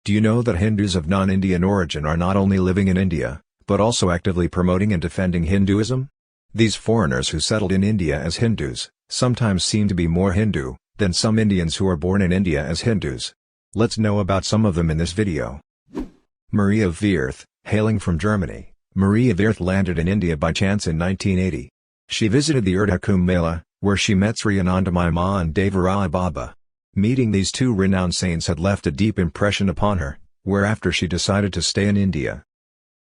Do you know that Hindus of non-Indian origin are not only living in India, but also actively promoting and defending Hinduism? These foreigners who settled in India as Hindus, sometimes seem to be more Hindu than some Indians who are born in India as Hindus. Let's know about some of them in this video. Maria Wirth, hailing from Germany, Maria Wirth landed in India by chance in 1980. She visited the Urdha Kumbh Mela, where she met Sri Anandamayi Ma and Devaraya Baba. Meeting these two renowned saints had left a deep impression upon her, whereafter she decided to stay in India.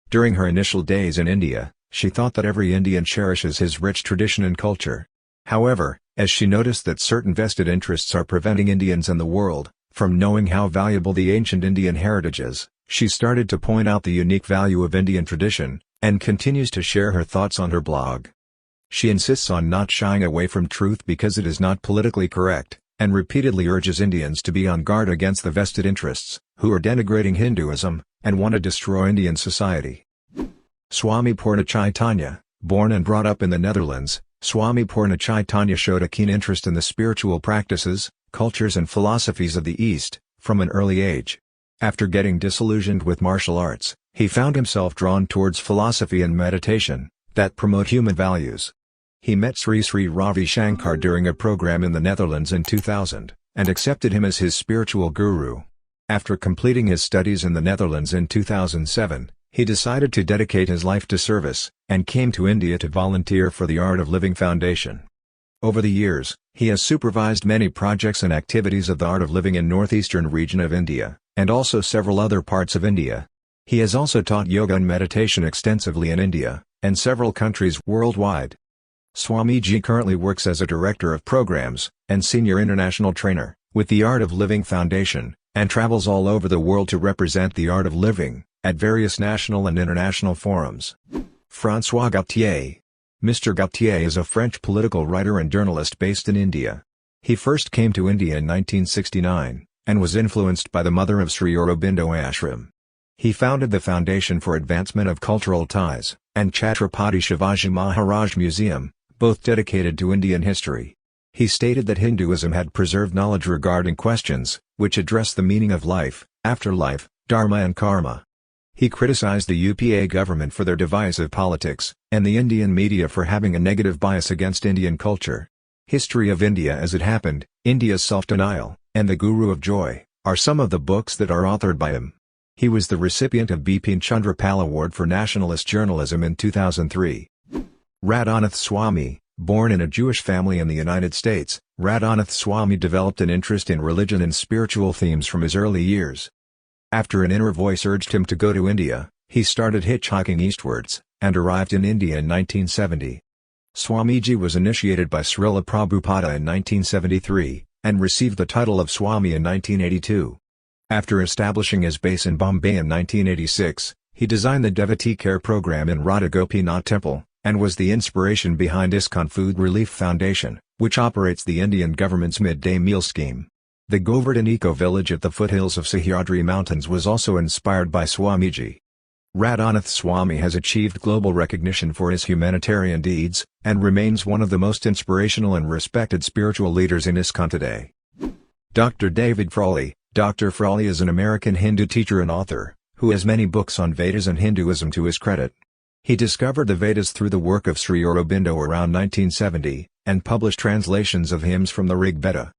During her initial days in India, she thought that every Indian cherishes his rich tradition and culture. However, as she noticed that certain vested interests are preventing Indians and the world from knowing how valuable the ancient Indian heritage is, she started to point out the unique value of Indian tradition, and continues to share her thoughts on her blog. She insists on not shying away from truth because it is not politically correct, and repeatedly urges Indians to be on guard against the vested interests, who are denigrating Hinduism, and want to destroy Indian society. Swami Purna Chaitanya, born and brought up in the Netherlands, Swami Purna Chaitanya showed a keen interest in the spiritual practices, cultures and philosophies of the East, from an early age. After getting disillusioned with martial arts, he found himself drawn towards philosophy and meditation, that promote human values. He met Sri Ravi Shankar during a program in the Netherlands in 2000, and accepted him as his spiritual guru. After completing his studies in the Netherlands in 2007, he decided to dedicate his life to service, and came to India to volunteer for the Art of Living Foundation. Over the years, he has supervised many projects and activities of the Art of Living in northeastern region of India, and also several other parts of India. He has also taught yoga and meditation extensively in India, and several countries worldwide. Swamiji currently works as a director of programs, and senior international trainer, with the Art of Living Foundation, and travels all over the world to represent the art of living, at various national and international forums. François Gautier. Mr. Gautier is a French political writer and journalist based in India. He first came to India in 1969, and was influenced by the mother of Sri Aurobindo Ashram. He founded the Foundation for Advancement of Cultural Ties, and Chhatrapati Shivaji Maharaj Museum, both dedicated to Indian history. He stated that Hinduism had preserved knowledge regarding questions, which address the meaning of life, afterlife, dharma and karma. He criticized the UPA government for their divisive politics, and the Indian media for having a negative bias against Indian culture. History of India as It Happened, India's Self-Denial, and The Guru of Joy, are some of the books that are authored by him. He was the recipient of Bipin Chandra Pal Award for Nationalist Journalism in 2003. Radhanath Swami, born in a Jewish family in the United States, Radhanath Swami developed an interest in religion and spiritual themes from his early years. After an inner voice urged him to go to India, he started hitchhiking eastwards, and arrived in India in 1970. Swamiji was initiated by Srila Prabhupada in 1973, and received the title of Swami in 1982. After establishing his base in Bombay in 1986, he designed the Devotee Care Program in Radha Gopinath Temple, and was the inspiration behind ISKCON Food Relief Foundation, which operates the Indian government's midday meal scheme. The Govardhan Eco-Village at the foothills of Sahyadri Mountains was also inspired by Swamiji. Radhanath Swami has achieved global recognition for his humanitarian deeds, and remains one of the most inspirational and respected spiritual leaders in ISKCON today. Dr. David Frawley. Dr. Frawley is an American Hindu teacher and author, who has many books on Vedas and Hinduism to his credit. He discovered the Vedas through the work of Sri Aurobindo around 1970, and published translations of hymns from the Rig Veda.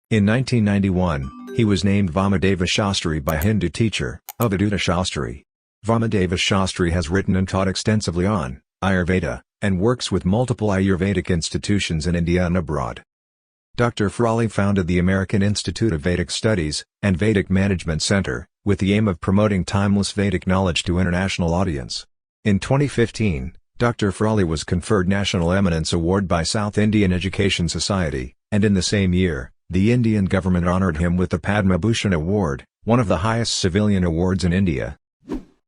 In 1991, he was named Vamadeva Shastri by Hindu teacher, Avadhuta Shastri. Vamadeva Shastri has written and taught extensively on Ayurveda, and works with multiple Ayurvedic institutions in India and abroad. Dr. Frawley founded the American Institute of Vedic Studies, and Vedic Management Center, with the aim of promoting timeless Vedic knowledge to international audience. In 2015, Dr. Frawley was conferred National Eminence Award by South Indian Education Society, and in the same year, the Indian government honored him with the Padma Bhushan Award, one of the highest civilian awards in India.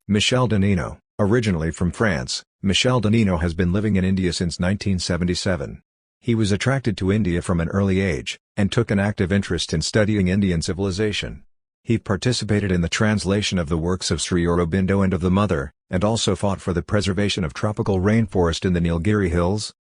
Michel Danino. Originally from France, Michel Danino has been living in India since 1977. He was attracted to India from an early age, and took an active interest in studying Indian civilization. He participated in the translation of the works of Sri Aurobindo and of the Mother, and also fought for the preservation of tropical rainforest in the Nilgiri Hills.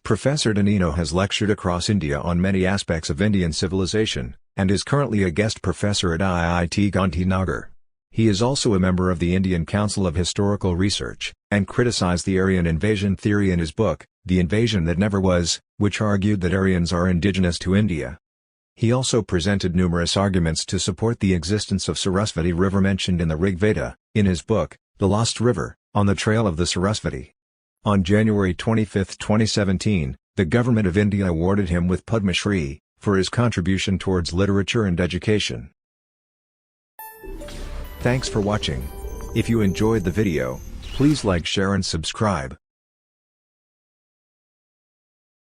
Professor Danino has lectured across India on many aspects of Indian civilization, and is currently a guest professor at IIT Gandhinagar. He is also a member of the Indian Council of Historical Research, and criticized the Aryan invasion theory in his book, The Invasion That Never Was, which argued that Aryans are indigenous to India. He also presented numerous arguments to support the existence of Sarasvati River mentioned in the Rig Veda, in his book, The Lost River, On the Trail of the Sarasvati. On January 25, 2017, the Government of India awarded him with Padma Shri, for his contribution towards literature and education. Thanks for watching. If you enjoyed the video, please like, share and subscribe.